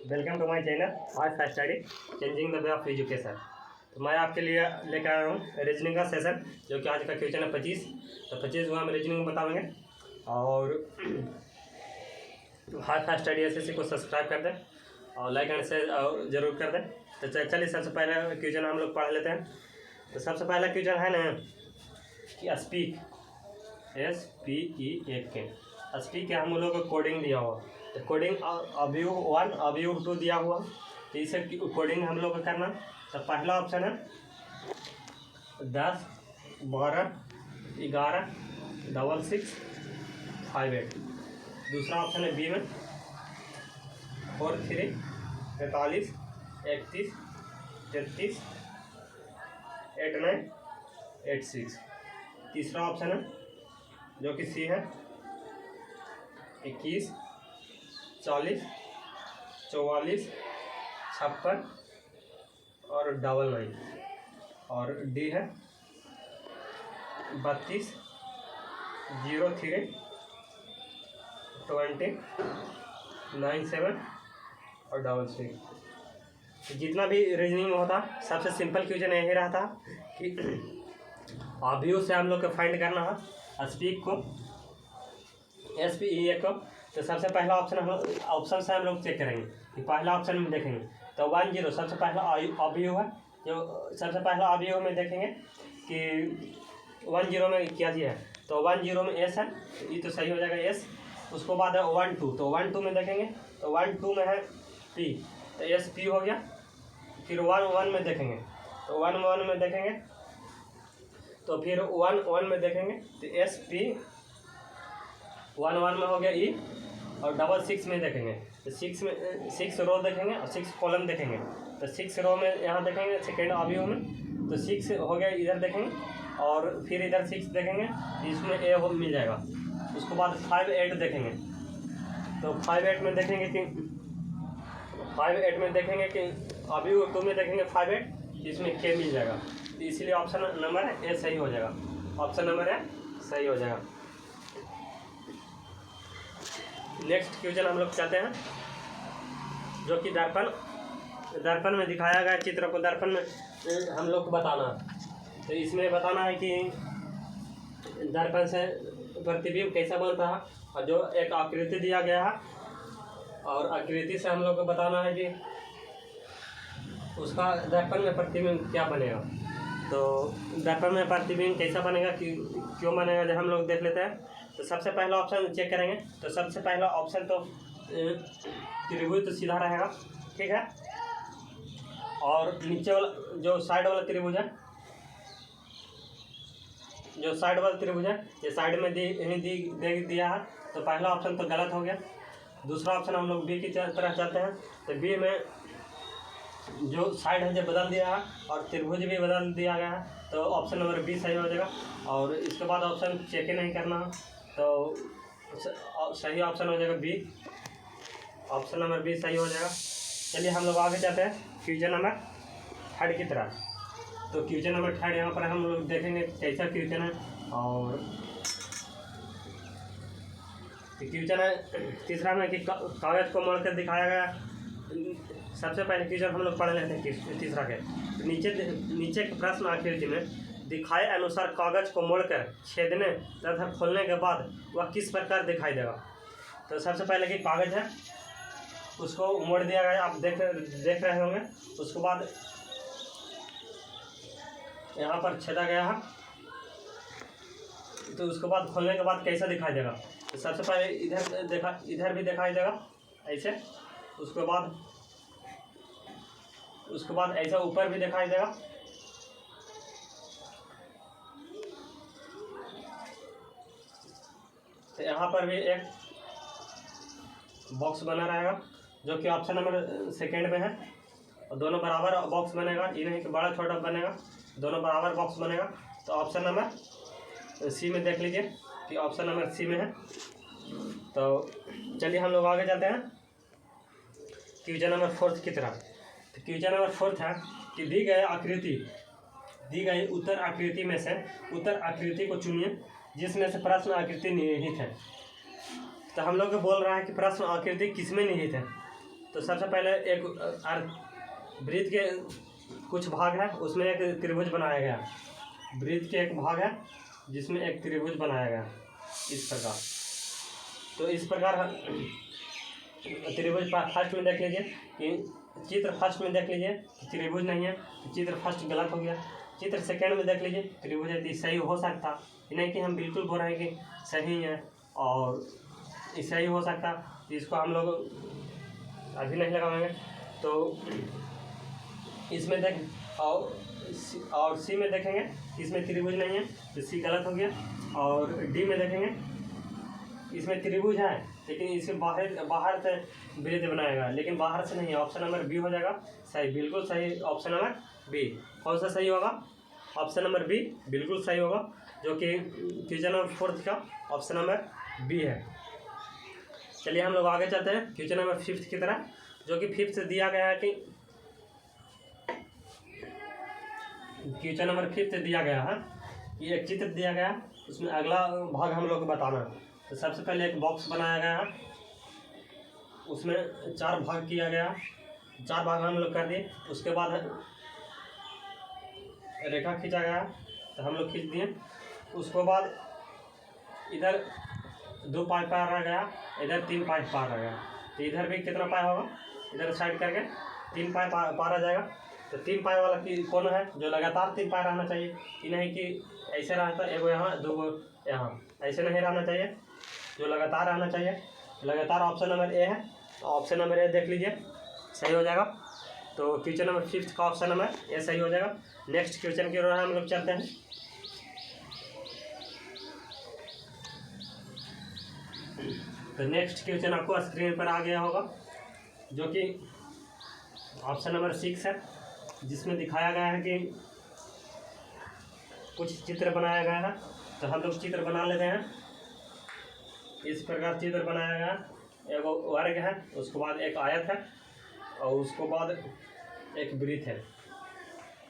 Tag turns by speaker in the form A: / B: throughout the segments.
A: Welcome to my channel आज का study changing the way of education. तो मैं आपके लिए लेकर आया हूँ रीजनिंग का सेशन, जो कि आज का क्वेश्चन है 25। तो 25 को हम रीजनिंग में बताएंगे। और आज का स्टडी एसएससी को सब्सक्राइब कर दें और लाइक एंड शेयर जरूर कर दें। तो चलिए सबसे पहले क्वेश्चन हम लोग पढ़ लेते हैं। तो सबसे पहला क्वेश्चन है ना कि स्पीक SPEAK स्पीक है, हम लोग को कोडिंग दिया हुआ। तो कोडिंग अव्यू 1 अव्यू 2 दिया हुआ, तो इसे कोडिंग हम लोग को करना। तो पहला ऑप्शन है 10 12 11 66 58। दूसरा ऑप्शन है बी में 4 3 43 31 33 8 9 8 6। तीसरा ऑप्शन है जो कि सी है 21 40 44 56 और 99। और डी है 32 03 20 97 और 66। जितना भी रीजनिंग में होता सबसे सिंपल क्वेश्चन यही रहता कि अव्यू से हम लोग को फाइंड करना है स्पीक को SPEAK को। तो सबसे पहला ऑप्शन से हम लोग चेक करेंगे कि पहला ऑप्शन में देखेंगे तो 10 सबसे पहला अव्यू है। जो सबसे पहला अव्यू में देखेंगे कि 10 में क्या दिया है, तो 10 में S है, ये तो सही हो जाएगा S। उसको बाद है 1 2, तो 1 2 में देखेंगे तो 1 2 में है P, तो SP हो गया। फिर 1 1 में देखेंगे तो 1 1 में देखेंगे तो फिर 1 1 में देखेंगे तो SP 1 1 में हो गया E। और 6 में देखेंगे तो 6 में 6 रो देखेंगे और 6 कॉलम देखेंगे। तो 6 रो में यहाँ देखेंगे सेकेंड अव्यू में, तो 6 हो गया, इधर देखेंगे और फिर इधर 6 देखेंगे, इसमें A हो मिल जाएगा। उसके बाद 5 8 देखेंगे तो 5 8 में देखेंगे कि 5 8 में देखेंगे कि अव्यू 2 में देखेंगे 5 8, इसमें K मिल जाएगा। तो इसलिए ऑप्शन नंबर है ए सही हो जाएगा। ऑप्शन नंबर है सही हो जाएगा। नेक्स्ट क्वेश्चन हम लोग चलते हैं, जो कि दर्पण में दिखाया गया चित्र को दर्पण में हम लोग को बताना। तो इसमें बताना है कि दर्पण से प्रतिबिंब कैसा बनता है, और जो एक आकृति दिया गया है और आकृति से हम लोग को बताना है कि उसका दर्पण में प्रतिबिंब क्या बनेगा। तो दर्पण में प्रतिबिंब कैसा बनेगा कि क्यों बनेगा, जब हम लोग देख लेते हैं। तो सबसे पहला ऑप्शन चेक करेंगे। तो सबसे पहला ऑप्शन तो त्रिभुज तो सीधा रहेगा, ठीक है। और नीचे वाला जो साइड वाला त्रिभुज है, जो साइड वाला त्रिभुज है ये साइड में दिया है, तो पहला ऑप्शन तो गलत हो गया। दूसरा ऑप्शन हम लोग बी की तरह चाहते हैं, तो बी में जो साइड है जो बदल दिया है और त्रिभुज भी बदल दिया गया है, तो ऑप्शन नंबर बी सही हो जाएगा। और इसके बाद ऑप्शन चेक ही नहीं करना है, तो सही ऑप्शन हो जाएगा बी। ऑप्शन नंबर बी सही हो जाएगा। चलिए हम लोग आगे जाते हैं क्वेश्चन नंबर 3 की तरफ। तो क्वेश्चन नंबर 3 यहाँ पर हम लोग देखेंगे कैसा क्वेश्चन है। और क्वेश्चन है तीसरा में कि कागज को मोड़कर दिखाया गया। सबसे पहले क्वेश्चन हम लोग पढ़ लेते हैं तीसरा के। नीचे के प्रश्न आकृति में दिखाए अनुसार कागज को मोड़कर छेदने तथा खोलने के बाद वह किस प्रकार दिखाई देगा। तो सबसे पहले कि कागज है उसको मोड़ दिया गया, आप देख रहे होंगे। उसके बाद यहाँ पर छेदा गया है, तो उसके बाद खोलने के बाद कैसा दिखाई देगा। तो सबसे पहले इधर भी दिखाई देगा ऐसे। उसके बाद ऐसा ऊपर भी दिखाई देगा। तो यहाँ पर भी एक बॉक्स बना रहेगा, जो कि ऑप्शन नंबर सेकेंड में है। और दोनों बराबर बॉक्स बनेगा, ये नहीं कि बड़ा छोटा बनेगा, दोनों बराबर बॉक्स बनेगा। तो ऑप्शन नंबर सी में देख लीजिए कि ऑप्शन नंबर सी में है। तो चलिए हम लोग आगे जाते हैं क्वेश्चन नंबर 4 की तरफ। तो क्वेश्चन नंबर 4 है कि दी गई उत्तर आकृति में से उत्तर आकृति को चुनिए जिसमें से प्रश्न आकृति निहित है। तो हम लोग को बोल रहा है कि प्रश्न आकृति किसमें निहित है। तो सबसे पहले एक वृत्त के कुछ भाग है, उसमें एक त्रिभुज बनाया गया। वृत्त के एक भाग है जिसमें एक त्रिभुज बनाया गया इस प्रकार। तो इस प्रकार त्रिभुज फर्स्ट में देख लीजिए कि चित्र फर्स्ट में देख लीजिए कि त्रिभुज नहीं है, तो चित्र फर्स्ट गलत हो गया। चित्र सेकंड में देख लीजिए त्रिभुज है, सही हो सकता, नहीं कि हम बिल्कुल बोल रहे हैं कि सही है और सही हो सकता, तो इसको हम लोग अभी नहीं लगाएंगे। तो इसमें देख और सी में देखेंगे इसमें त्रिभुज नहीं है, तो सी गलत हो गया। और डी में देखेंगे इसमें त्रिभुज है लेकिन इसे बाहर से वृत्त बनाएगा, लेकिन बाहर से नहीं है। ऑप्शन नंबर बी हो जाएगा सही, बिल्कुल सही। ऑप्शन नंबर बी कौन सा सही होगा? ऑप्शन नंबर बी बिल्कुल सही होगा, जो कि क्वेश्चन नंबर 4 का ऑप्शन नंबर बी है। चलिए हम लोग आगे चलते हैं क्वेश्चन नंबर 5 की तरह, जो कि 5 से दिया गया है कि क्वेश्चन नंबर 5 से दिया गया है कि एक चित्र दिया गया है, उसमें अगला भाग हम लोग को बताना है। तो सबसे पहले एक बॉक्स बनाया गया है, उसमें 4 भाग किया गया, 4 भाग हम लोग कर दिए। उसके बाद रेखा खींचा गया, तो हम लोग खींच दिए। उसके बाद इधर 2 पाई पार आ गया, इधर 3 पाई पार आ गया, तो इधर भी कितना पाई होगा? इधर साइड करके 3 पाई पार आ जाएगा। तो 3 पाई वाला की कौन है? जो लगातार 3 पाई रहना चाहिए, ये नहीं कि ऐसे रहता एगो यहाँ 2 यहाँ, ऐसे नहीं रहना चाहिए, जो लगातार रहना चाहिए। लगातार ऑप्शन नंबर ए है, ऑप्शन नंबर ए देख लीजिए सही हो जाएगा। तो क्वेश्चन नंबर 5 का ऑप्शन नंबर ए सही हो जाएगा। नेक्स्ट क्वेश्चन की ओर हम लोग चलते हैं। तो नेक्स्ट क्वेश्चन आपको स्क्रीन पर आ गया होगा, जो कि ऑप्शन नंबर 6 है, जिसमें दिखाया गया है कि कुछ चित्र बनाया गया है। तो हम लोग चित्र बना लेते हैं। इस प्रकार चित्र बनाया गया, एक वर्ग है, उसके बाद एक आयत है और उसके बाद एक वृत्त है,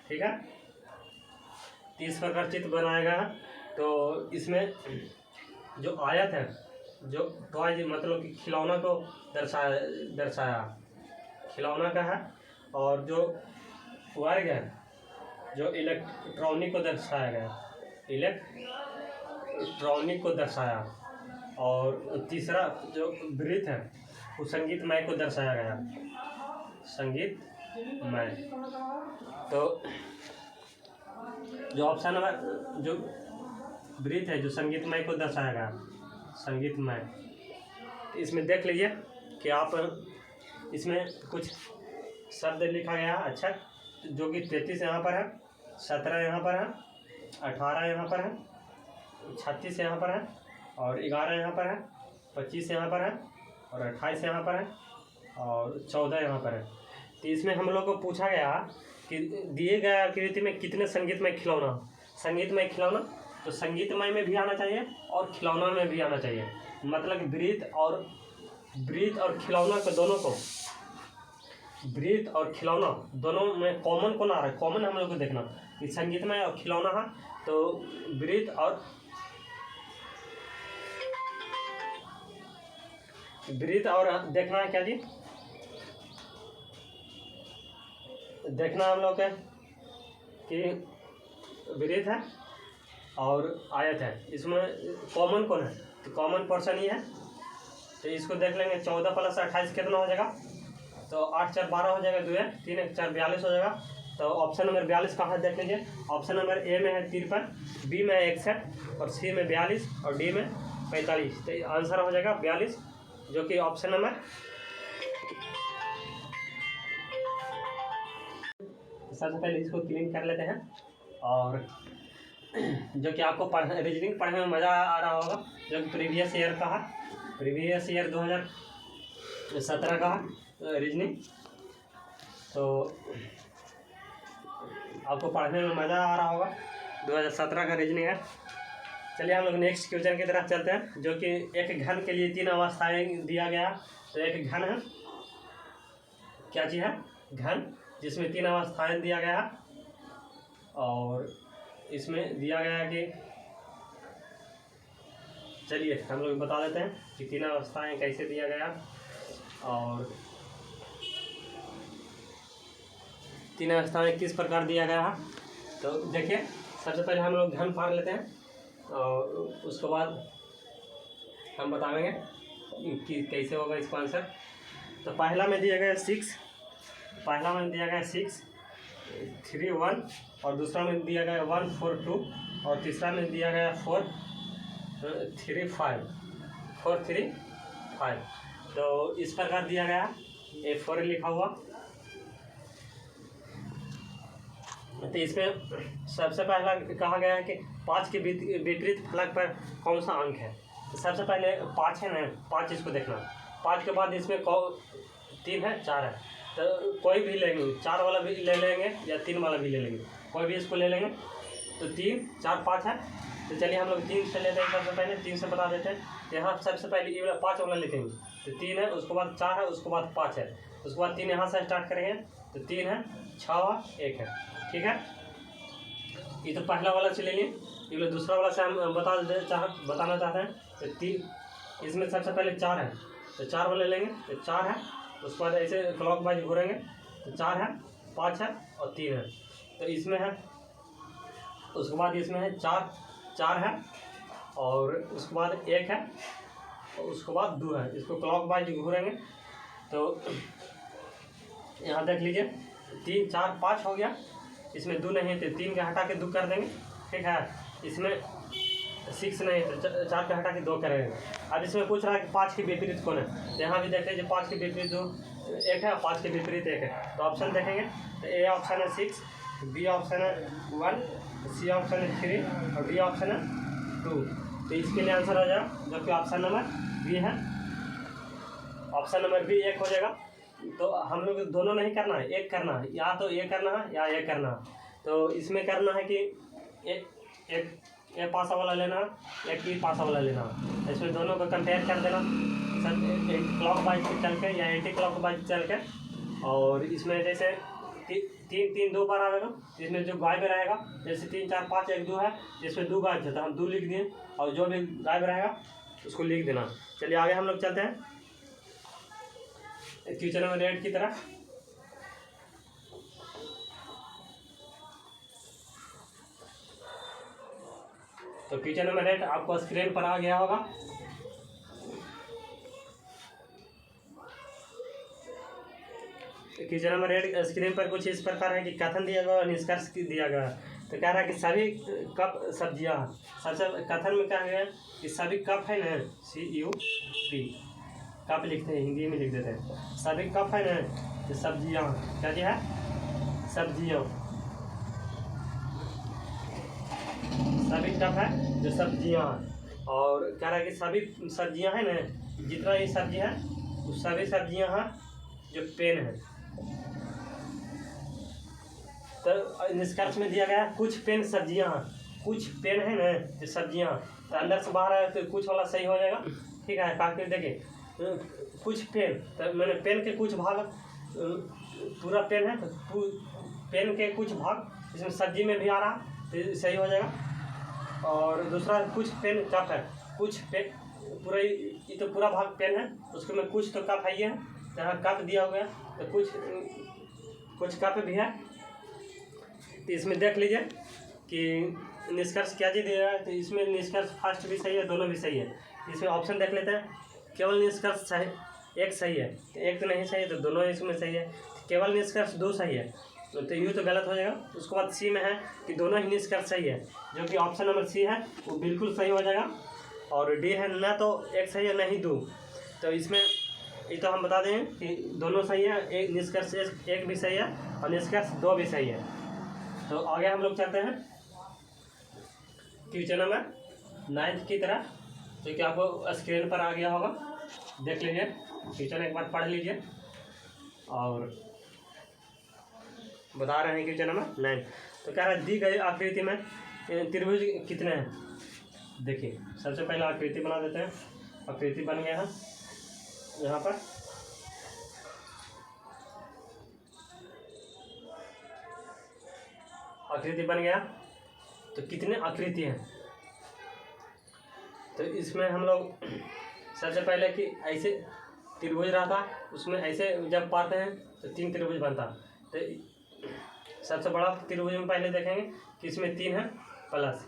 A: ठीक है। तो इस प्रकार चित्र बनाया गया है। तो इसमें जो आयत है, जो टॉय मतलब कि खिलौना को दर्शाया खिलौना का है, और जो वर्ग है जो इलेक्ट्रॉनिक को दर्शाया गया, इलेक्ट्रॉनिक को दर्शाया, और तीसरा जो वृत्त है वो संगीतमय को दर्शाया गया, संगीतमय। तो जो ऑप्शन नंबर जो वृत्त है जो संगीतमय को दर्शाया गया, संगीतमय, इसमें देख लीजिए कि आप इसमें कुछ शब्द लिखा गया अक्षर, जो कि 33 यहाँ पर है, 17 यहाँ पर है, 18 यहाँ पर है, 36 यहाँ पर है, और 11 यहाँ पर है, 25 यहाँ पर है, और 28 यहाँ पर है, और 14 यहाँ पर है। तो इसमें हम लोग को पूछा गया कि दिए गए आकृति में कितने संगीतमय खिलौना, संगीतमय खिलौना, तो संगीतमय में भी आना चाहिए और खिलौना में भी आना चाहिए। मतलब वृत्त और खिलौना के दोनों को, वृत्त और खिलौना दोनों में कॉमन कौन आ रहा है? कॉमन हम लोग को देखना कि संगीतमय और खिलौना है, तो वृत्त और देखना है क्या जी? देखना हम लोग कि वृत्त है और आयत है, इसमें कॉमन कौन है? तो कॉमन पर्सन ही है। तो इसको देख लेंगे, 14 + 28 कितना हो जाएगा? तो 8 × 4 = 12 हो जाएगा, 2 है 3 × 4 = 42 हो जाएगा। तो ऑप्शन नंबर 42 कहाँ देख लीजिए, ऑप्शन नंबर ए में है 53, बी में 61, और सी में 42, और डी में 45। तो आंसर हो जाएगा 42, जो कि ऑप्शन नंबर। सबसे पहले इसको क्लीन कर लेते हैं, और जो कि आपको रीजनिंग पढ़ने में मज़ा आ रहा होगा, जो कि प्रीवियस ईयर का है, प्रीवियस ईयर 2017 का रीजनिंग। तो आपको पढ़ने में मज़ा आ रहा होगा, 2017 का रीजनिंग है। चलिए हम लोग नेक्स्ट क्वेश्चन की तरफ चलते हैं, जो कि एक घन के लिए 3 अवस्थाएं दिया गया। तो एक घन है, क्या चीज़ है? घन, जिसमें 3 अवस्थाएं दिया गया, और इसमें दिया गया कि, चलिए हम लोग बता देते हैं कि 3 अवस्थाएं कैसे दिया गया। और तीन अवस्था में किस प्रकार दिया गया है। तो देखिए सबसे पहले हम लोग घनफल लेते हैं और उसके बाद हम बताएंगे कि कैसे होगा इसका आंसर। तो पहला में दिया गया 6, पहला में दिया गया 6 3 1 और दूसरा में दिया गया 1 4 2 और तीसरा में दिया गया 4 3 5 4 3 5। तो इस प्रकार दिया गया A4 लिखा हुआ। तो इसमें सबसे पहला कहा गया है कि 5 के विपरीत फलक पर कौन सा अंक है। तो सबसे पहले 5 है ना, 5 इसको देखना। 5 के बाद इसमें 3 है 4 है, तो कोई भी लेंगे, 4 वाला भी ले लेंगे या 3 वाला भी ले लेंगे, कोई भी इसको ले लेंगे। तो 3 4 5 है। तो चलिए हम लोग 3 से लेते हैं। सबसे पहले 3 से बता देते हैं। तो यहाँ सबसे पहले ये वाला 5 वाला लिखेंगे। तो 3 है, उसके बाद 4 है, उसके बाद 5 है, उसके बाद 3 यहाँ से स्टार्ट करेंगे। तो 3 है 6 1 है, ठीक है। ये तो पहला वाला से ले लिए। ये वाला दूसरा वाला से हम बताना चाहते हैं। तो 3 इसमें सबसे पहले 4 है, तो 4 वाले लेंगे। तो 4 है, उसके बाद ऐसे क्लॉक वाइज घूरेंगे। तो 4 है 5 है और 3 है। तो इसमें है, उसके बाद इसमें है 4 है और उसके बाद 1 है और उसके बाद 2 है। इसको क्लॉक वाइज घूरेंगे। तो यहाँ देख लीजिए 3 4 5 हो गया। इसमें 2 नहीं है तो 3 के हटा के 2 कर देंगे, ठीक है। इसमें 6 नहीं है तो 4 के हटा के 2 करेंगे। अब इसमें पूछ रहा है कि 5 के विपरीत कौन है। तो यहाँ भी देख लीजिए 5 के विपरीत 1 है और 5 के विपरीत 1 है। तो ऑप्शन देखेंगे तो ए ऑप्शन है 6, बी ऑप्शन है 1, सी ऑप्शन है 3 और डी ऑप्शन है 2। तो इसके लिए आंसर हो जाएगा, जबकि ऑप्शन नंबर बी है। ऑप्शन नंबर बी 1 हो जाएगा। तो हम लोग दोनों नहीं करना है, एक करना है, या तो ये करना है या ये करना है। तो इसमें करना है कि एक पासा वाला लेना, एक ही पासा वाला लेना। इसमें दोनों को कंपेयर कर देना, सब क्लॉक वाइज चल के या एंटी क्लॉक वाइज चल के। और इसमें जैसे 3 2 बार आएगा, इसमें जो गायब रहेगा, जैसे 3 4 5 1 2 है, जिसमें 2 गायब थे तो हम 2 लिख दिए और जो भी गायब रहेगा उसको लिख देना। चलिए आगे हम लोग चलते हैं क्वेश्चन नंबर 8 की तरफ। तो क्वेश्चन नंबर 8 आपको स्क्रीन पर आ गया होगा। क्वेश्चन नंबर 8 स्क्रीन पर कुछ इस प्रकार है कि कथन दिया गया और निष्कर्ष दिया गया। तो कह रहा है कि सभी कप सब्जियां, सबसे कथन में कहा गया कि सभी कप है ना, CUP कप लिखते हैं, हिंदी में लिख देते हैं। सभी कप है ना तो सब्जियां, क्या जी है, सब्जियां, सभी कप है जो सब्जियां। और कह रहा है कि सभी सब्जियां है ना, जितना ये सब्जी है वो सभी सब्जियां हैं जो पेन है। तो निष्कर्ष में दिया गया कुछ पेन सब्जियां हैं, कुछ पेन है ना जो सब्जियां, तो अंदर से बाहर है तो कुछ वाला सही हो जाएगा, ठीक है। काफी देखिए कुछ पेन, तो मैंने पेन के कुछ भाग, पूरा पेन है तो पेन के कुछ भाग इसमें सब्जी में भी आ रहा तो सही हो जाएगा। और दूसरा कुछ पेन कप है, कुछ पेन पूरा, ये तो पूरा भाग पेन है, उसके में कुछ तो कप है, ये है जहाँ कप दिया हुआ है तो कुछ कप भी है। तो इसमें देख लीजिए कि निष्कर्ष क्या जी दिया है। तो इसमें निष्कर्ष फर्स्ट भी सही है, दोनों भी सही है। इसमें ऑप्शन देख लेते हैं। केवल निष्कर्ष सही एक सही है, एक तो नहीं सही है, तो दोनों इसमें सही है। केवल निष्कर्ष 2 सही है, तो यूँ तो गलत हो जाएगा। उसके बाद सी में है कि दोनों ही निष्कर्ष सही है, जो कि ऑप्शन नंबर सी है वो बिल्कुल सही हो जाएगा। और डी है ना तो एक सही है ना ही 2। तो इसमें ये तो हम बता दें कि दोनों सही है, एक निष्कर्ष एक भी सही है और निष्कर्ष 2 भी सही है। तो आगे हम लोग चलते हैं क्वेश्चन नंबर 9 की तरफ, जो कि आपको स्क्रीन पर आ गया होगा। देख लीजिए क्वेश्चन एक बार पढ़ लीजिए और बता रहे हैं क्वेश्चन नंबर 9। तो कह रहा है दी गई आकृति में त्रिभुज कितने हैं। देखिए सबसे पहले आकृति बना देते हैं। आकृति बन गया है यहाँ पर, आकृति बन गया। तो कितने आकृति हैं, तो इसमें हम लोग सबसे पहले कि ऐसे त्रिभुज रहता, उसमें ऐसे जब पाते हैं तो 3 त्रिभुज बनता। तो सबसे बड़ा त्रिभुज में पहले देखेंगे कि इसमें 3 है प्लस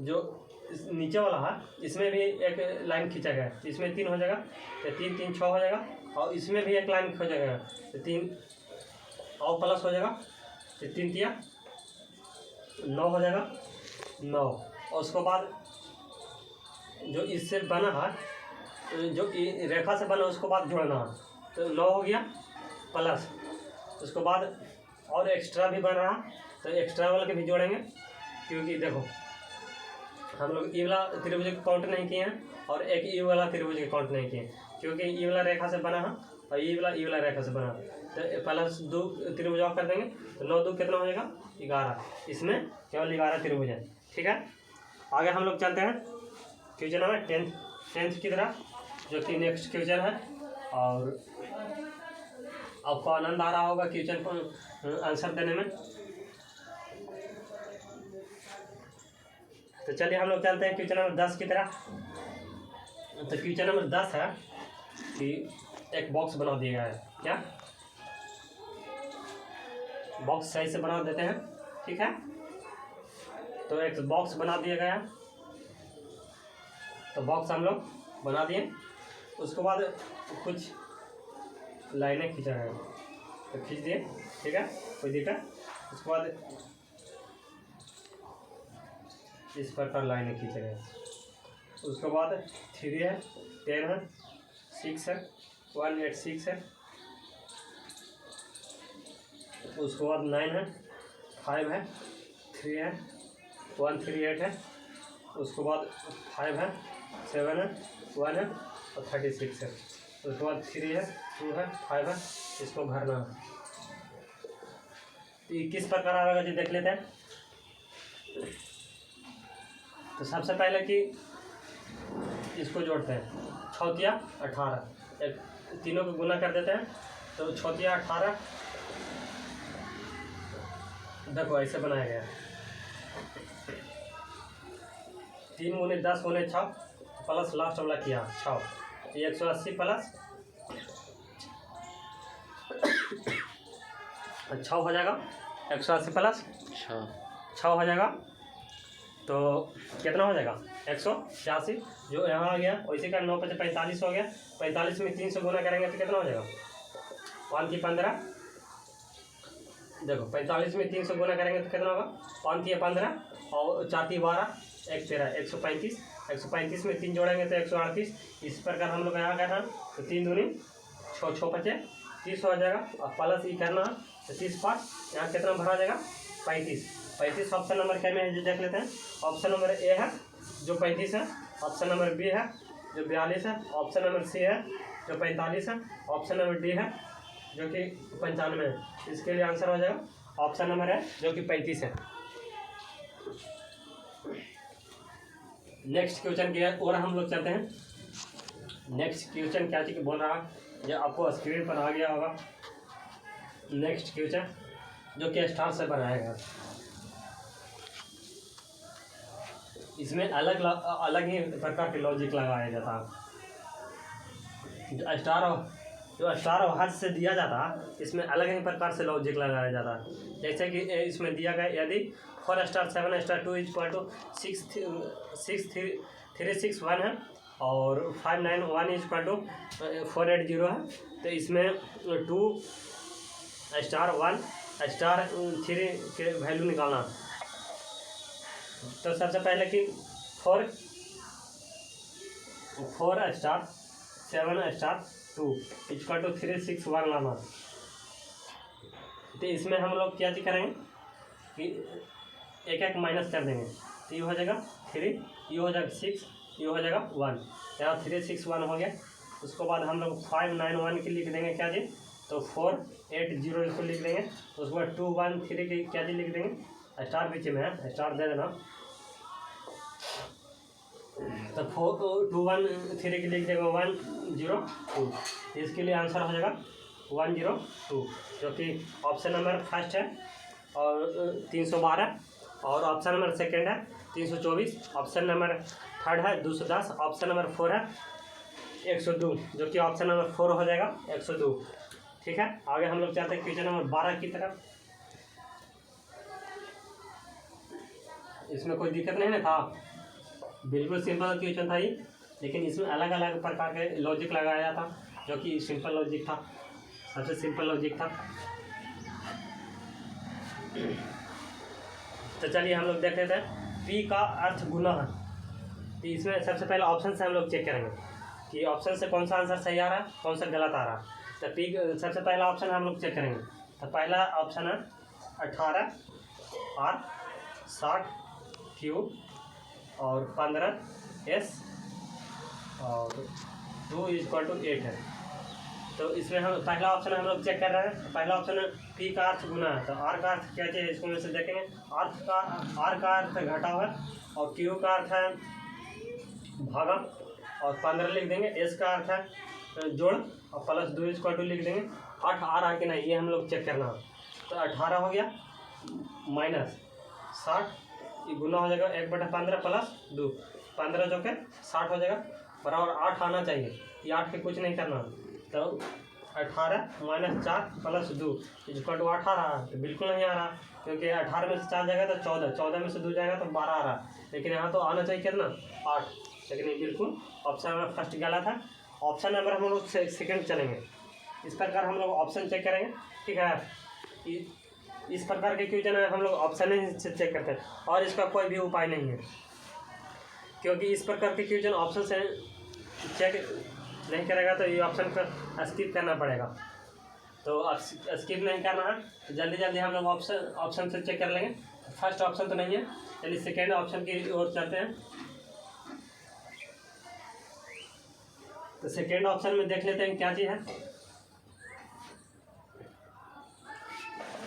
A: जो नीचे वाला है इसमें भी एक लाइन खींचा गया है, इसमें 3 हो जाएगा तो 3 3 6 हो जाएगा, और इसमें भी एक लाइन खींचा जाएगा तो 3 और प्लस हो जाएगा तो 3 तिया 9 हो जाएगा 9, और उसके बाद जो इससे बना है जो रेखा से बना उसको बाद जोड़ना है तो 9 हो गया प्लस, उसके बाद और एक्स्ट्रा भी बन रहा तो एक्स्ट्रा वाला के भी जोड़ेंगे, क्योंकि देखो हम लोग ई वाला त्रिभुज का काउंट नहीं किए हैं और एक ई वाला त्रिभुज का काउंट नहीं किए, क्योंकि ई वाला रेखा से बना है और ई वाला रेखा से बना है तो प्लस 2 त्रिभुज और कर देंगे तो 9 2 कितना हो जाएगा 11, इसमें केवल 11 त्रिभुज है। ठीक है, आगे हम लोग चलते हैं क्वेश्चन नंबर 10 की तरह, जो कि नेक्स्ट क्वेश्चन है, और आपको आनंद आ रहा होगा क्वेश्चन को आंसर देने में। तो चलिए हम लोग चलते हैं क्वेश्चन नंबर 10 की तरह। तो क्वेश्चन नंबर 10 है कि एक बॉक्स बना दिया गया है, क्या बॉक्स सही से बना देते हैं। ठीक है, तो एक बॉक्स बना दिया गया, तो बॉक्स हम लोग बना दिए, उसके बाद कुछ लाइनें खींचा गया तो खींच दिए। ठीक है, कोई दिक्कत, उसके बाद इस प्रकार लाइनें खींचे गए, उसके बाद 3 है 10 है 6 है 186 है, उसके बाद 9 है 5 है 3 है 138 है, उसके बाद 5 है 7 है 1 है और 36 है, उसके बाद 3 है 2 है 5 है, इसको भरना है। तो ये किस प्रकार आएगा जी देख लेते हैं। तो सबसे पहले कि इसको जोड़ते हैं 6 तिया 18, एक तीनों को गुना कर देते हैं तो 6 तिया 18, देखो ऐसे बनाया गया 3 गुने 10 गुने 6 प्लस लास्ट वाला किया 6, 180 प्लस 6 हो जाएगा, 180 प्लस 6 हो जाएगा, तो कितना हो जाएगा 186, जो यहाँ आ गया वैसे का 9 × 5 = 45 हो गया, 45 में 3 से गुना करेंगे तो कितना हो जाएगा 1 × 15, देखो 45 में 3 से गुना करेंगे तो कितना होगा 5 × 15 और 4 × 12 1 13 135, 135 में 3 जोड़ेंगे तो 138, इस प्रकार हम लोग यहाँ करना तो 3 दूनी 6 6 5 30 हो जाएगा, और प्लस ई करना है तो 30 5 यहाँ कितना भरा जाएगा 35 ऑप्शन नंबर क्या में है जो देख लेते हैं। ऑप्शन नंबर ए है जो 35 है, ऑप्शन नंबर बी है जो 42 है, ऑप्शन नंबर सी है जो 45 है, ऑप्शन नंबर डी है जो कि 95 है, इसके लिए आंसर हो जाएगा ऑप्शन नंबर है जो कि 35 है। नेक्स्ट क्वेश्चन क्या और हम लोग चलते हैं। नेक्स्ट क्वेश्चन क्या चीज़ बोल रहा है जो आपको स्क्रीन पर आ गया होगा। नेक्स्ट क्वेश्चन जो कि स्टार से बनाया गया, इसमें अलग ही प्रकार के लॉजिक लगाया जाता है। जो स्टार और हर्ष से दिया जाता इसमें अलग ही प्रकार से लॉजिक लगाया जाता है। जैसे कि इसमें दिया गया यदि 4 स्टार 7 स्टार 2 = 6 3 6 1 है और 5 9 1 = 4 8 0 है, तो इसमें 2 स्टार 1 स्टार 3 के वैल्यू निकालना। तो सबसे पहले कि 4 स्टार 7 स्टार 2 = 3 6 1 लाना। तो इसमें हम लोग क्या करेंगे कि एक एक माइनस कर देंगे, तो ये हो जाएगा 3, ये हो जाएगा 6, ये हो जाएगा 1, यहाँ 3 6 1 हो गया। उसके बाद हम लोग 5 9 1 के लिख देंगे क्या जी, तो 4 8 0 इसको लिख देंगे। उसके बाद 2 1 3 के क्या जी लिख देंगे, स्टार बीच में है स्टार दे देना, तो 4 2 1 3 के लिख देगा 1 0 2, इसके लिए आंसर हो जाएगा 1 0 2, जो कि ऑप्शन नंबर फर्स्ट है और 312, और ऑप्शन नंबर सेकंड है 324, ऑप्शन नंबर थर्ड है 210, ऑप्शन नंबर 4 है 102, जो कि ऑप्शन नंबर 4 हो जाएगा 102। ठीक है, आगे हम लोग चलते हैं क्वेश्चन नंबर 12 की तरफ। इसमें कोई दिक्कत नहीं ना था, बिल्कुल सिंपल क्वेश्चन था ये, लेकिन इसमें अलग अलग प्रकार के लॉजिक लगाया था, जो कि सिंपल लॉजिक था, सबसे सिंपल लॉजिक था। तो चलिए हम लोग देख लेते हैं पी का अर्थ गुना है। तो इसमें सबसे पहले ऑप्शन से हम लोग चेक करेंगे कि ऑप्शन से कौन सा आंसर सही आ रहा है, कौन सा गलत आ रहा है। तो पी सबसे पहला ऑप्शन हम लोग चेक करेंगे। तो पहला ऑप्शन है 18 R 60 Q और 15 S और 2 = 8 है। तो इसमें हम पहला ऑप्शन हम लोग चेक कर रहे हैं। पहला ऑप्शन है पी का अर्थ गुना है। तो आर का अर्थ क्या चाहिए, इसको में से देखेंगे। आर का अर्थ घटाव है और क्यू का अर्थ है भागा और 15 लिख देंगे। एस का अर्थ है जोड़ और प्लस 2 = लिख देंगे। 8 आ रहा है कि नहीं ये हम लोग चेक करना है। तो 18 हो गया माइनस 60, ये गुना हो जाएगा 1/15 प्लस 2, 15 जो के 60 हो जाएगा बराबर 8 आना चाहिए। ये 8 के कुछ नहीं करना। तो 18 - 4 + 2 = 8 आ रहा है। तो बिल्कुल नहीं आ रहा, क्योंकि 18 में से 4 जाएगा तो 14, 14 में से 2 जाएगा तो 12 आ रहा। लेकिन यहाँ तो आना चाहिए कितना 8, लेकिन ये बिल्कुल ऑप्शन नंबर फर्स्ट गलत है। ऑप्शन नंबर हम लोग सेकेंड चलेंगे। इस प्रकार हम लोग ऑप्शन चेक करेंगे, ठीक है। इस प्रकार के क्वेश्चन हम लोग ऑप्शन ही से चेक करते हैं और इसका कोई भी उपाय नहीं है, क्योंकि इस प्रकार के क्वेश्चन ऑप्शन से चेक नहीं करेगा तो ये ऑप्शन पर स्किप करना पड़ेगा। तो अब स्किप नहीं करना है तो जल्दी जल्दी हम लोग ऑप्शन से चेक कर लेंगे। फर्स्ट ऑप्शन तो नहीं है, चलिए सेकेंड ऑप्शन की ओर चलते हैं। तो सेकेंड ऑप्शन में देख लेते हैं क्या चीज़ है।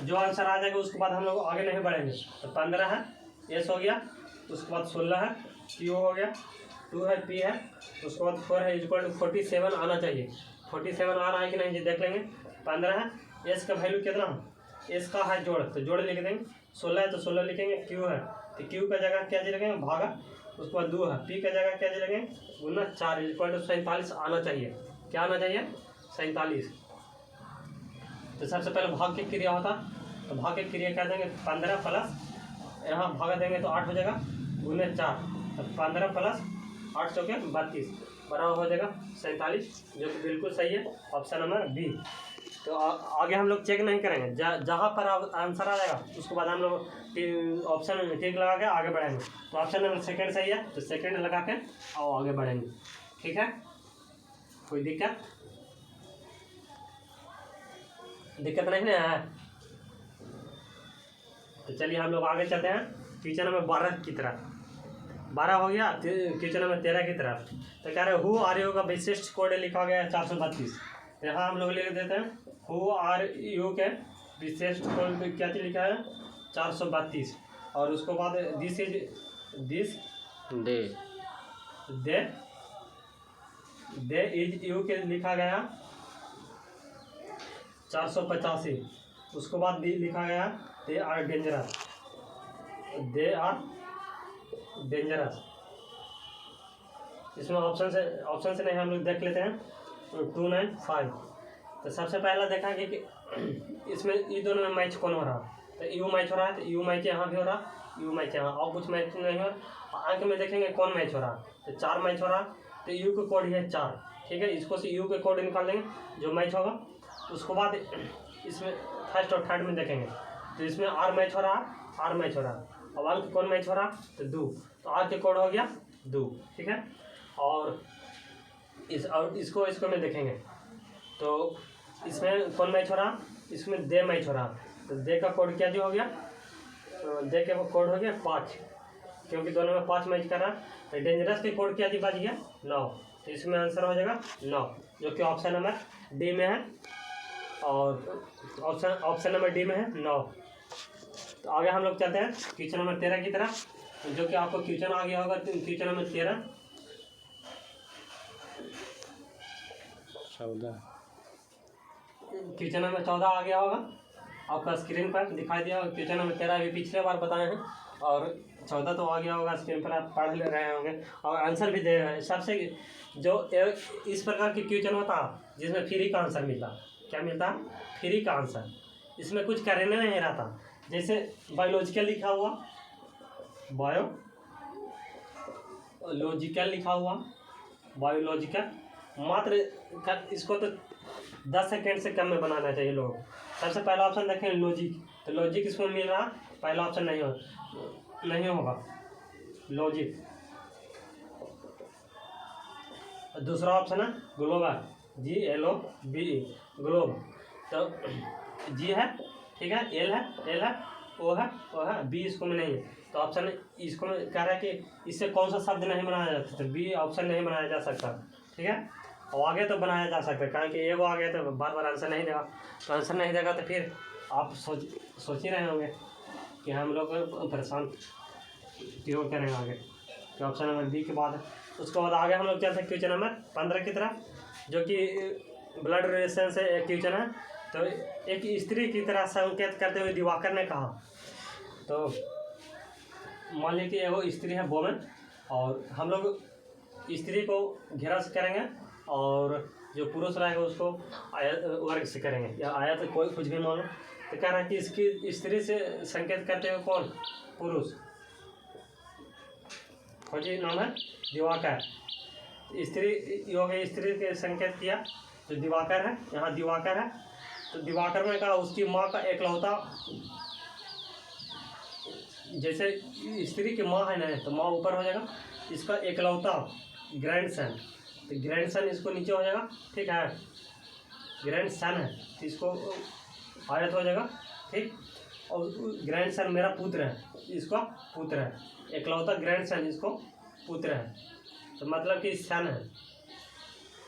A: जो आंसर आ जाएगा उसके बाद हम लोग आगे नहीं बढ़ेंगे। तो 15 है, एस हो गया, उसके बाद 16 है, क्यू हो गया, 2 है, पी है, उसके बाद 4 है = 47 आना चाहिए। 47 आ रहा है कि नहीं ये देख लेंगे। 15 है, एस का वैल्यू कितना है, एस का है जोड़, तो जोड़ लिख देंगे। 16 है तो 16 लिखेंगे। क्यू है तो क्यू का जगह क्या जी लिखेंगे भागा, उसके बाद 2 है, पी का जगह क्या जी लिखेंगे गुना 4 = 47 आना चाहिए। क्या आना चाहिए 47। तो सबसे पहले भाग की क्रिया होता, तो भाग की क्रिया क्या देंगे 15 प्लस यहाँ भागा देंगे तो 8 हो जाएगा गुने 4, तो 15 प्लस 8 × 32 बराबर हो जाएगा 47, जो कि बिल्कुल सही है, ऑप्शन नंबर बी। तो आगे हम लोग चेक नहीं करेंगे, जहाँ पर आंसर आ जाएगा उसके बाद हम लोग ऑप्शन टिक लगा के आगे बढ़ेंगे। तो ऑप्शन नंबर सेकंड सही है, तो सेकंड लगा के और आगे बढ़ेंगे, ठीक है। कोई दिक्कत नहीं है। तो चलिए हम लोग आगे चलते हैं क्वेश्चन नंबर 12 की तरफ। 12 हो गया, क्वेश्चन नंबर 13 की तरफ। तो कह रहे हु आर यू का विशिष्ट कोड लिखा गया है 432। यहाँ हम लोग लिख देते हैं हु आर यू के विशिष्ट कोड क्या चीज़ लिखा है 432, और उसके बाद दिस दे इज यू के लिखा गया 485। उसके बाद लिखा गया दे आर डेंजरस। इसमें ऑप्शन से नहीं हम लोग देख लेते हैं 295। तो सबसे पहला देखा कि इसमें ये दोनों में मैच कौन हो रहा है। तो यू मैच हो रहा है, तो यू मैच यहाँ भी हो रहा, यू मैच यहाँ, और कुछ मैच नहीं हो रहा। अंक में देखेंगे कौन मैच हो रहा है, तो 4 मैच हो रहा। तो यू का कोड है 4, ठीक है। इसको से यू के कोड निकाल देंगे जो मैच होगा। उसके बाद इसमें फर्स्ट और थर्ड में देखेंगे तो इसमें आर मैच हो रहा, अब अंक कौन मैच हो रहा तो 2, तो आर के कोड हो गया 2, ठीक है। और इसको में देखेंगे तो इसमें कौन मैच हो रहा, इसमें दे मैच हो रहा, तो दे का कोड क्या जो हो गया, दे के वो कोड हो गया 5, क्योंकि दोनों में 5 मैच कर रहा। तो डेंजरस के कोड क्या जी बच गया 9, तो इसमें आंसर हो जाएगा 9, जो कि ऑप्शन नंबर डी में है, और ऑप्शन नंबर डी में है 9। तो आगे हम लोग चलते हैं क्वेश्चन नंबर 13 की तरफ, जो कि आपको क्वेश्चन आ गया होगा। क्वेश्चन नंबर 13 क्वेश्चन नंबर 14 आ गया होगा आपका स्क्रीन पर दिखाई दिया होगा। क्वेश्चन नंबर 13 अभी पिछले बार बताए हैं, और 14 तो आ गया होगा स्क्रीन पर, आप पढ़ ले रहे होंगे और आंसर भी दे रहे हैं। सबसे जो इस प्रकार की क्वेश्चन होता है जिसमें फ्री का आंसर मिलता, क्या मिलता है फ्री का आंसर, इसमें कुछ करने नहीं रहता। जैसे बायोलॉजिकल लिखा हुआ बायोलॉजिकल लिखा हुआ, बायोलॉजिकल। मात्र इसको तो 10 सेकेंड से कम में बनाना चाहिए लोग। सबसे पहला ऑप्शन देखें लॉजिक, तो लॉजिक इसमें मिल रहा, पहला ऑप्शन नहीं होगा लॉजिक। दूसरा ऑप्शन है ग्लोबल, GLOBE ग्लोब। तो जी है, ठीक है, एल है, ओ है, बी इसको में नहीं है। तो ऑप्शन इसको में कह रहा है कि इससे कौन सा शब्द नहीं बनाया जा सकता, बी ऑप्शन नहीं बनाया जा सकता, ठीक है। और आगे तो बनाया जा सकता है, कारण कि एगो आ गया तो बार बार आंसर नहीं देगा। तो आंसर नहीं देगा तो फिर आप सोच ही रहे होंगे कि हम लोग परेशान क्यों करेंगे आगे। तो ऑप्शन नंबर बी के बाद है। उसके बाद आगे हम लोग चलते हैं क्वेश्चन नंबर 15 की तरफ, जो कि ब्लड रिलेशन से एक क्वेश्चन है। तो एक स्त्री की तरह संकेत करते हुए दिवाकर ने कहा। तो मान लीजिए कि एगो स्त्री है वोमेन, और हम लोग स्त्री को घेरा से करेंगे और जो पुरुष रहेगा उसको आयत वर्ग से करेंगे, या आयत कोई कुछ भी मान लो। तो कह रहा है कि इसकी स्त्री से संकेत करते हुए कौन, पुरुष, खोजिए, नाम है दिवाकर। स्त्री योग स्त्री के संकेत किया तो दिवाकर है, यहाँ दिवाकर है। तो दिवाकर में कहा उसकी माँ का एकलौता, जैसे स्त्री की माँ है ना, तो माँ ऊपर हो जाएगा, इसका एकलौता ग्रैंडसन, तो ग्रैंडसन इसको नीचे हो जाएगा, ठीक है, ग्रैंडसन है तो इसको आयत हो जाएगा, ठीक। और ग्रैंडसन मेरा पुत्र है, इसका पुत्र है, एकलौता ग्रैंडसन इसको पुत्र है, तो मतलब कि सन है,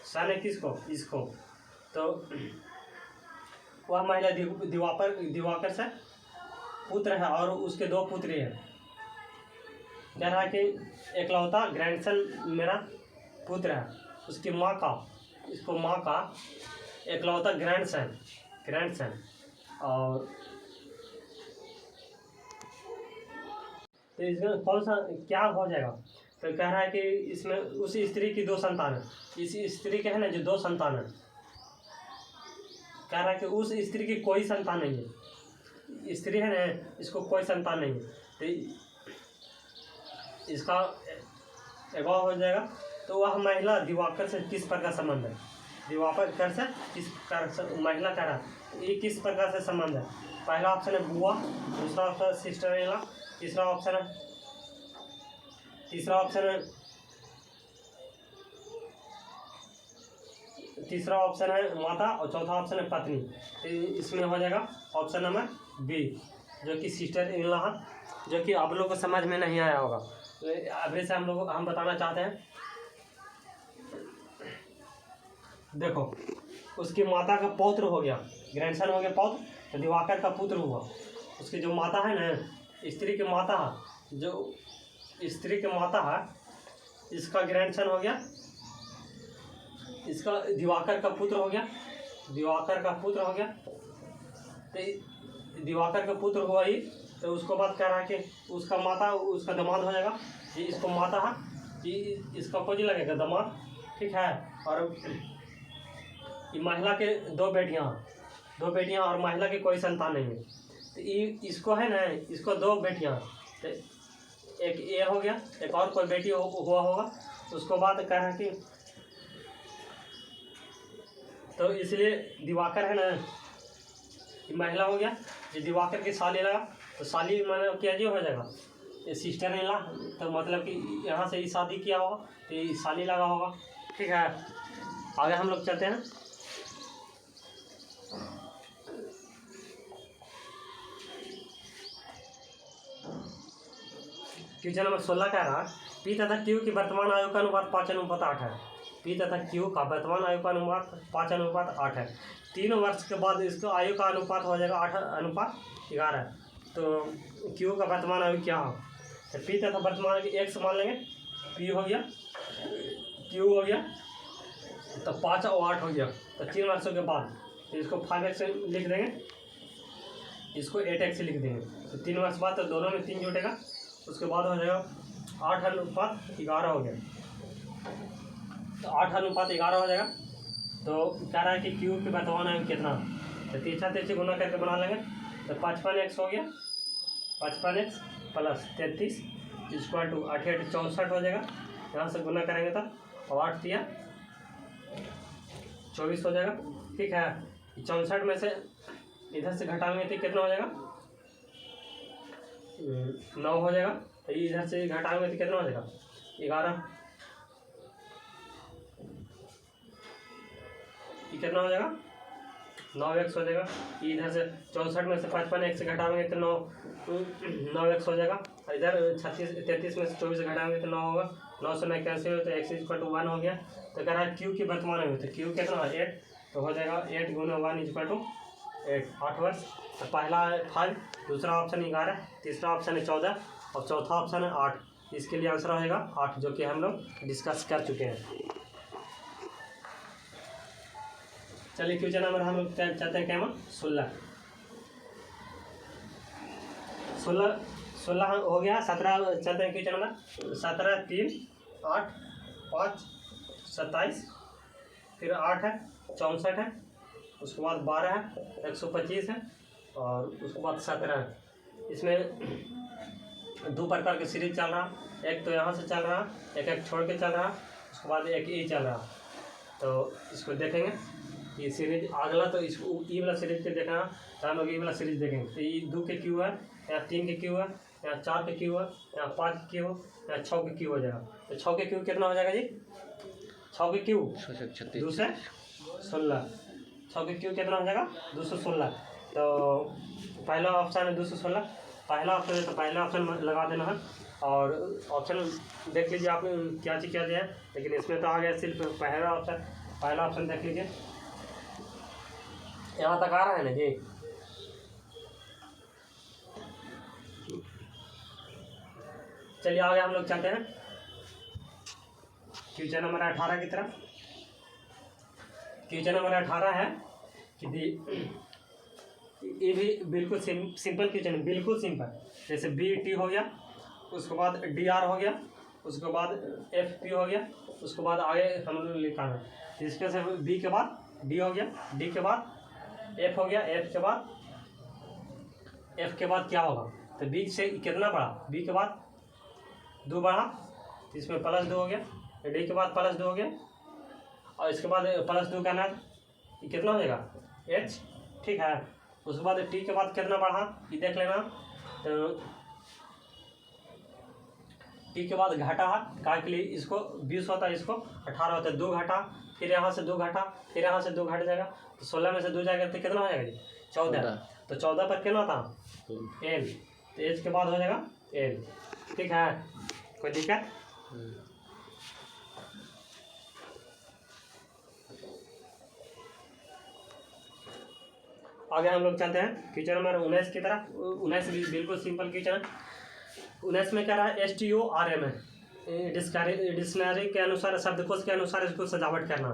A: सन है किसको, इसको। तो वह महिला दिवाकर से पुत्र है और उसके 2 पुत्री हैं। कह रहा है कि एकलौता ग्रैंडसन मेरा पुत्र है, उसकी माँ का, इसको माँ का एकलौता ग्रैंडसन। और तो इसमें कौन सा क्या हो जाएगा। तो कह रहा है कि इसमें उस स्त्री की 2 संतान है, इस स्त्री के है ना जो 2 संतान है। कह रहा है कि उस स्त्री की कोई संतान नहीं है, स्त्री है ना इसको कोई संतान नहीं है, तो इसका एगो हो जाएगा। तो वह महिला दिवाकर से किस प्रकार संबंध है, दिवाकर से किस प्रकार महिला कह रहा है ये किस प्रकार से संबंध है। पहला ऑप्शन है बुआ, दूसरा ऑप्शन है सिस्टर इन लॉ, तीसरा ऑप्शन है माता, और चौथा ऑप्शन है पत्नी। तो इसमें हो जाएगा ऑप्शन नंबर बी, जो कि सिस्टर इन लॉ है, जो कि आप लोगों को समझ में नहीं आया होगा। तो अभी से हम बताना चाहते हैं। देखो, उसकी माता का पौत्र हो गया, ग्रैंडसन हो गया पौत्र, तो दिवाकर का पुत्र हुआ। उसकी जो माता है ना, स्त्री की माता है, जो स्त्री की माता है, इसका ग्रैंडसन हो गया, इसका दिवाकर का पुत्र हो गया, तो दिवाकर का पुत्र हुआ ही। तो उसको बात कह रहा है कि उसका माता उसका दामाद हो जाएगा, ये इसको माता है, ये इसका कोई लगेगा दामाद, ठीक है। और ये महिला के 2 बेटियां और महिला की कोई संतान नहीं है। तो ये इसको है ना, इसको 2 बेटियां, तो एक ये हो गया, एक और कोई बेटी हुआ होगा। उसको बात कर रहा है कि तो इसलिए दिवाकर है ना, ये महिला हो गया, ये दिवाकर की साली लगा, तो साली मतलब क्या जी हो जाएगा, ये सिस्टर इन लॉ, तो मतलब कि यहाँ से ही शादी किया होगा, तो ये साली लगा होगा, ठीक है। आगे हम लोग चलते हैं। क्वेश्चन नंबर 16 कह रहा है पी तथा क्यू की वर्तमान आयु का अनुपात 5:8 है। पी तथा क्यू का वर्तमान आयु का अनुपात 5:8 है। 3 वर्ष के बाद इसका आयु का अनुपात हो जाएगा 8:11। तो क्यू का वर्तमान आयु क्या हो, तो पी तथा वर्तमान आयु x मान लेंगे, पी हो गया, क्यू हो गया, तो 5 और 8 हो गया। तो 3 वर्षों के बाद तो इसको 5x लिख देंगे, इसको 8x लिख देंगे। तो 3 वर्ष बाद तो दोनों में 3 जुटेगा, उसके बाद हो जाएगा 8:11 हो गया। तो 8:11 हो जाएगा। तो कह रहा है कि क्यू की वर्तमान आयु कितना, तो 3 गुना करके बना लेंगे। तो 55x हो गया, 55x + 33 इक्वल टू 8 8 64 हो जाएगा। यहाँ से गुना करेंगे तो 8 3 24 हो जाएगा। ठीक है, 64 में से इधर से घटाएंगे तो कितना हो जाएगा, 9 हो जाएगा। तो इधर से घटाएंगे तो कितना हो जाएगा, 11। ये कितना हो जाएगा, 9x हो जाएगा। इधर से 64 में से 55 एक से घटाएंगे तो 9x हो जाएगा। इधर 33 में से 24 घटाएंगे तो 9 होगा। 9 से 9 कैंसिल हो तो x इक्वल टू 1 हो गया। तो कह रहा है क्यू की वर्तमान में, तो क्यू कितना है 8, तो हो जाएगा 8 गुना 1 इक्वल टू 8 वर्ष। तो पहला है 5, दूसरा ऑप्शन 11, तीसरा ऑप्शन है 14 और चौथा ऑप्शन है 8। इसके लिए आंसर रहेगा 8, जो कि हम लोग डिस्कस कर चुके हैं। चलिए क्वेश्चन नंबर हम लोग चाहते हैं क्या, 16 हो गया। 17 चलते हैं क्वेश्चन नंबर 17 3 8 5 27, फिर 8 है 64 है, उसके बाद 12 है 125 है और उसके बाद 17 है। इसमें दो प्रकार की सीरीज चल रहा, एक तो यहाँ से चल रहा, एक छोड़ के चल रहा, उसके बाद एक ई चल रहा। तो इसको देखेंगे ये सीरीज अगला, तो इसको ई वाला सीरीज के देखना, तो हम लोग ई वाला सीरीज देखेंगे। तो ये 2 के क्यू है, यहाँ 3 के क्यू है, यहाँ 4 के क्यू है, यहाँ 5 के क्यू, यहाँ 6 के क्यू हो जाएगा। तो 6 के क्यू कितना हो जाएगा जी, 6 के क्यू 216, 6 के क्यू कितना हो जाएगा 216। तो पहला ऑप्शन है 216, पहला ऑप्शन है तो पहला ऑप्शन लगा देना है। और ऑप्शन देख लीजिए आप क्या चीज़ क्या दिया है, लेकिन इसमें तो आ गया सिर्फ पहला ऑप्शन। पहला ऑप्शन देख लीजिए, यहाँ तक आ रहा है ना जी। चलिए आगे हम लोग चलते हैं क्वेश्चन नंबर 18 की तरफ। क्वेश्चन नंबर 18 है कि ये भी बिल्कुल सिंपल क्वेश्चन है, बिल्कुल सिंपल। जैसे बी टी हो गया, उसके बाद डी आर हो गया, उसके बाद एफ पी हो गया, उसके बाद आगे हम लोग लिखा है। इसके से बी के बाद डी हो गया, डी के बाद एफ हो गया, एफ के बाद क्या होगा, तो बी से कितना बढ़ा, बी के बाद 2 बढ़ा, तो इसमें +2 हो गया। डी के बाद +2 हो गया और इसके बाद +2 का नाम ये कितना हो जाएगा एच। ठीक है, उसके बाद टी के बाद कितना बढ़ा ये देख लेना। तो टी के बाद घटा है, काय के लिए इसको 20 होता है, इसको 18 होता है, 2 घटा, फिर यहाँ से 2 घटा, फिर यहाँ से 2 घट जाएगा। तो 16 में से 2 जाएगा तो कितना हो जाएगा जी 14। तो 14 पर कितना था एल, तो एच के बाद हो जाएगा एल। ठीक है, कोई दिक्कत। आगे हम लोग चलते हैं क्वेश्चन नंबर 19 की तरफ। 19 भी बिल्कुल सिंपल क्वेश्चन है। 19 में क्या रहा है, STORM है, डिक्शनरी के अनुसार, शब्दकोश के अनुसार इसको सजावट करना।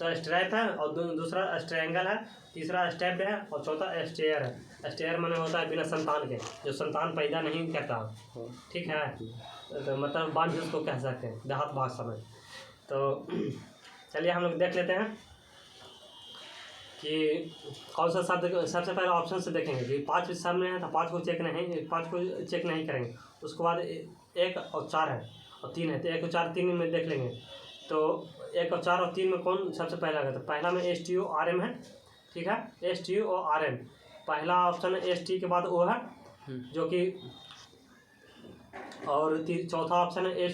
A: तो स्ट्रैप है और दूसरा स्ट्रैंगल है, तीसरा स्टेप है और चौथा स्टेयर है। स्टेयर माने होता है बिना संतान के, जो संतान पैदा नहीं करता। ठीक है, तो मतलब बांझ उसको कह सकते हैं देहात भाषा में। तो चलिए हम लोग देख लेते हैं कि कौन सा शब्द। सबसे पहले ऑप्शन से देखेंगे कि 5 सामने है तो 5 को चेक नहीं करेंगे। उसके बाद 1 और 4 है और 3 है, तो 1 और 4 3 में देख लेंगे। तो 1 और 4 और 3 में कौन सबसे पहला है, तो पहला में STORM है। ठीक है, STORM पहला ऑप्शन है, ST के बाद O है जो कि, और चौथा ऑप्शन है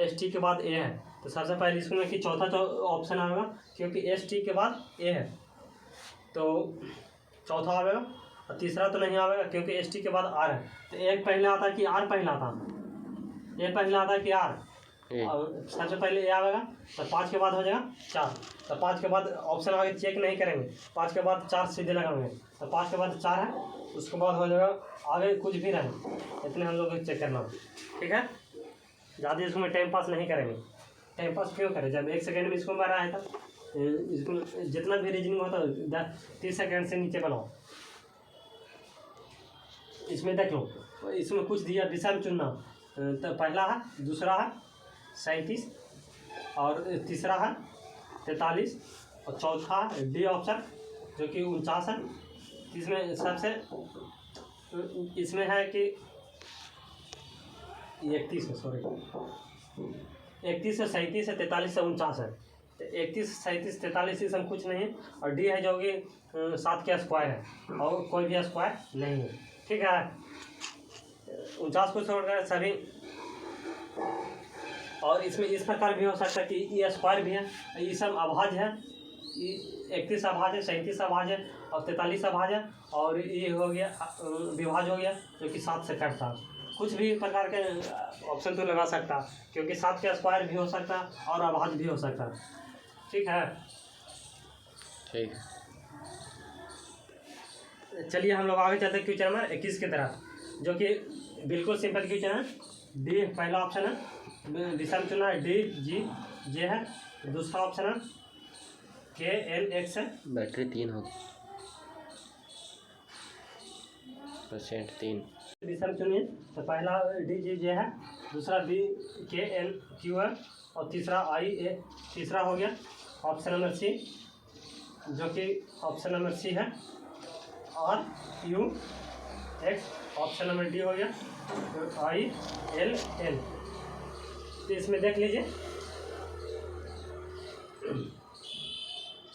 A: ST के बाद A है। तो सबसे पहले इसमें कि चौथा ऑप्शन आएगा, क्योंकि ST के बाद A है तो चौथा आएगा, और तीसरा तो नहीं आएगा क्योंकि ST के बाद R है। तो एक पहले आता है कि R पहला आता है, ए पहला आता है कि R, और सबसे पहले ए आएगा। तो 5 के बाद हो जाएगा 4, तो 5 के बाद ऑप्शन आगे चेक नहीं करेंगे, 5 के बाद 4 सीधे लगाएंगे। तो 5 के बाद 4 है, उसके बाद हो जाएगा आगे कुछ भी रहे, इतने हम लोग चेक करना। ठीक है, ज़्यादा इसमें टाइम पास नहीं करेंगे। टाइम पास क्यों करें, जब 1 सेकेंड में इसको मारा है था। इसको जितना भी रीजनिंग होता है 30 सेकेंड से नीचे बनाओ। इसमें देख लो, इसमें कुछ दिया दिशा में चुनना। तो पहला है, दूसरा है 37 और तीसरा है 43 और चौथा डी ऑप्शन जो कि 49 है। इसमें सबसे इसमें है कि 31 है, सॉरी 31 है, 37 है, 43 है, 49 है। तो 31, 37, 43 इसमें कुछ नहीं है। और डी है जो कि 7 के स्क्वायर है और कोई भी स्क्वायर नहीं है। ठीक है, 49 को छोड़कर सभी। और इसमें इस प्रकार भी हो सकता है कि ये स्क्वायर भी है, ये सब अभाज्य है। 31 अभाज्य है, 37 अभाज्य है और 43 अभाज्य है। और ये हो गया विभाज्य हो गया जो कि 7 से कटता। कुछ भी प्रकार के ऑप्शन तो लगा सकता, क्योंकि 7 के स्क्वायर भी हो सकता और अभाज्य भी हो सकता। ठीक है,
B: ठीक।
A: चलिए हम लोग आगे चलते हैं क्वेश्चन नंबर 21 की तरफ, जो कि बिल्कुल सिंपल क्वेश्चन है। डी पहला ऑप्शन है, दिशा में चुना है डी जी जे है। दूसरा ऑप्शन है के एल एक्स है।
B: बैटरी 3 होगी, परसेंट 3
A: दिशा में चुनिए। तो पहला डी जी जे है, दूसरा बी के एल क्यू है और तीसरा आई ए, तीसरा हो गया ऑप्शन नंबर सी, जो कि ऑप्शन नंबर सी है। और you x option number D हो गया, तो आई एल एल। तो इसमें देख लीजिए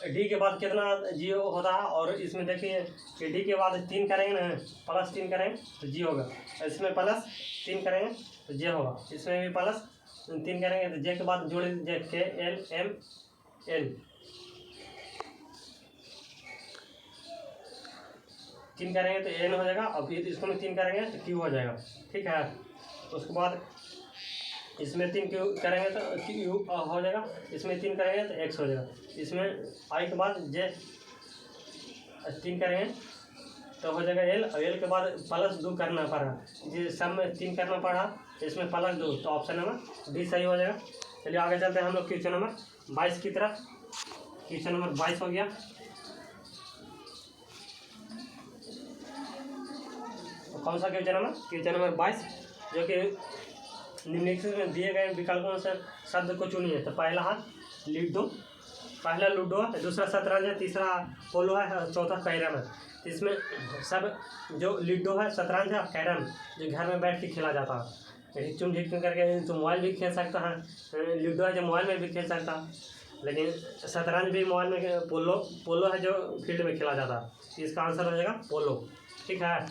A: डी के बाद कितना जी होता है। और इसमें देखिए कि डी के बाद 3 करेंगे ना, +3 करेंगे तो जी होगा। इसमें +3 करेंगे तो जे होगा। इसमें भी +3 करेंगे तो जे के बाद जोड़ जे के एल एम एल। 3 करेंगे तो एन हो जाएगा और फिर इसको में 3 करेंगे तो क्यू हो जाएगा। ठीक है, उसके बाद इसमें 3 क्यू करेंगे तो क्यू हो जाएगा, इसमें 3 करेंगे तो एक्स हो जाएगा। इसमें आई के बाद जे 3 करेंगे तो हो जाएगा एल, और एल के बाद +2 करना पड़ा, जी सब में 3 करना पड़ा, इसमें +2, तो ऑप्शन नंबर डी सही हो जाएगा। चलिए आगे चलते हैं हम लोग क्वेश्चन नंबर 22 की तरफ। क्वेश्चन नंबर 22 हो गया। कौन सा क्वेश्चन नंबर? क्वेश्चन नंबर 22, जो कि निम्नलिखित में दिए गए विकल्पों से शब्द को चुनिए। तो पहला है लूडो, पहला लूडो है, दूसरा शतरंज है, तीसरा पोलो है और चौथा कैरम है। इसमें सब जो लूडो है, शतरंज है और कैरम जो घर में बैठ के खेला जाता है, हिचुम झिचुम करके, तो मोबाइल भी खेल सकता है। लूडो है जो मोबाइल में भी खेल सकता है, लेकिन शतरंज भी मोबाइल में, पोलो है जो फील्ड में खेला जाता है। इसका आंसर हो जाएगा पोलो। ठीक है,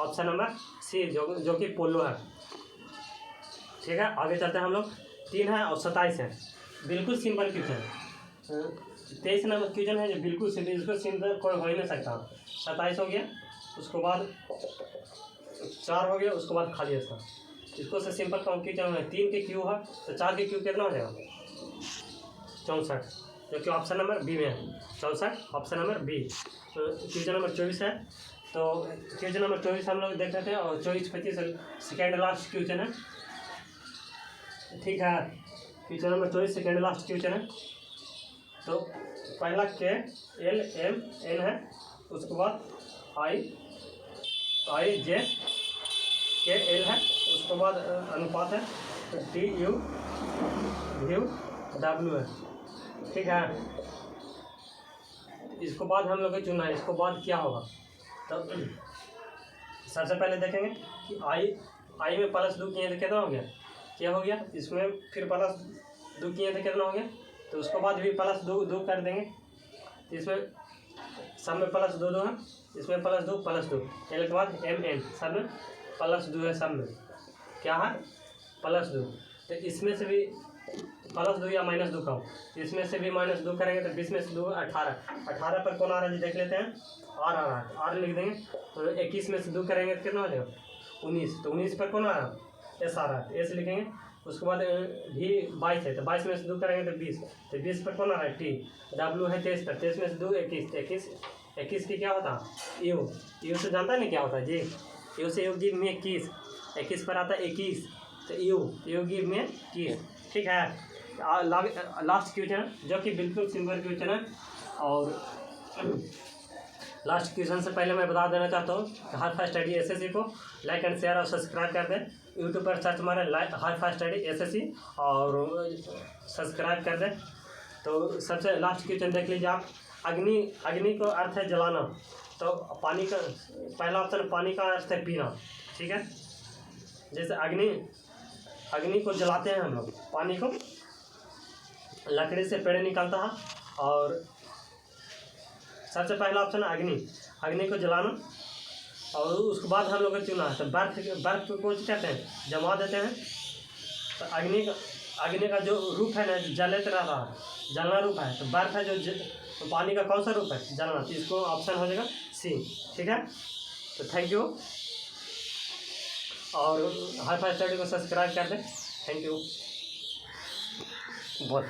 A: ऑप्शन नंबर सी जो कि पोलो है। ठीक है, आगे चलते हैं हम लोग। 3 है और 27 है, बिल्कुल सिंपल क्वेश्चन। 23 नंबर क्वेश्चन है जो बिल्कुल सिंपल, इसको सिंपल कोई हो ही नहीं सकता। 27 हो गया, उसके बाद 4 हो गया, उसके बाद खाली इसका। इसको से सिंपल क्वेश्चन है। 3 के क्यू है तो 4 के क्यू कितना हो जाएगा? 64, जो कि ऑप्शन नंबर बी में है। 64 ऑप्शन नंबर बी। तो क्वेश्चन नंबर 24 है। तो क्वेश्चन नंबर 24 हम लोग देख रहे थे, और 24-25 सेकेंड लास्ट क्वेश्चन है। ठीक है, question number 24 second last question है। तो पहला के एल एम एन है, उसके बाद आई जे के एल है, उसके बाद अनुपात है, तो टी यू व्यू डब्ल्यू है। ठीक है, इसको बाद हम लोग को चुनना है, इसको बाद क्या होगा? तो सबसे पहले देखेंगे कि आई में +2 किए तो कितना हो गया? क्या हो गया? इसमें फिर +2 किए तो कितना हो गया? तो उसके बाद भी +2 कर देंगे। तो इसमें सब में +2 है, इसमें +2 एल के बाद एम एन, सब में +2 है, सब में क्या है? +2। तो इसमें से भी +2 या -2 का हो, इसमें से भी -2 करेंगे तो 20 में से 2 18 पर कौन आ रहा है जी देख लेते हैं। आर आ रहा है, आर लिख देंगे। तो 21 में से 2 करेंगे तो कितना हो जाएगा? 19। तो 19 पर कौन आ रहा है? एस आ रहा है, एस लिखेंगे। उसके बाद भी 22 है, तो 22 में से 2 करेंगे तो 20, तो 20 पर कौन आ रहा है? टी। डब्ल्यू है 23 पर, 23 में से 2 21, 21 की क्या होता है? यू से जानता है ना क्या होता है जी? यू से यू गिव में 21 पर आता है 21, तो यू गिव में 21। ठीक है, लास्ट क्वेश्चन जो कि बिल्कुल सिंपल क्वेश्चन है। और लास्ट क्वेश्चन से पहले मैं बता देना चाहता हूँ कि हाई-फाई स्टडी एसएससी को लाइक एंड शेयर और सब्सक्राइब कर दें। यूट्यूब पर सर्च मारें हाई-फाई स्टडी एसएससी और सब्सक्राइब कर दें। तो सबसे लास्ट क्वेश्चन देख लीजिए आप। अग्नि को अर्थ है जलाना, तो पानी का पहला ऑप्शन, पानी का अर्थ है पीना। ठीक है, जैसे अग्नि अग्नि को जलाते हैं हम लोग, पानी को लकड़ी से पेड़ निकलता है। और सबसे पहला ऑप्शन है अग्नि को जलाना। और उसके बाद हम लोग को चुना है तो बर्फ को कहते हैं, जमा देते हैं। तो अग्नि का जो रूप है ना, जलते रहा है, जलना रूप है। तो बर्फ है तो पानी का कौन सा रूप है? जलना। तो इसको ऑप्शन हो जाएगा सी। ठीक है, तो थैंक यू। और हाई फाई स्टडी को सब्सक्राइब कर दें। Thank you. बोल।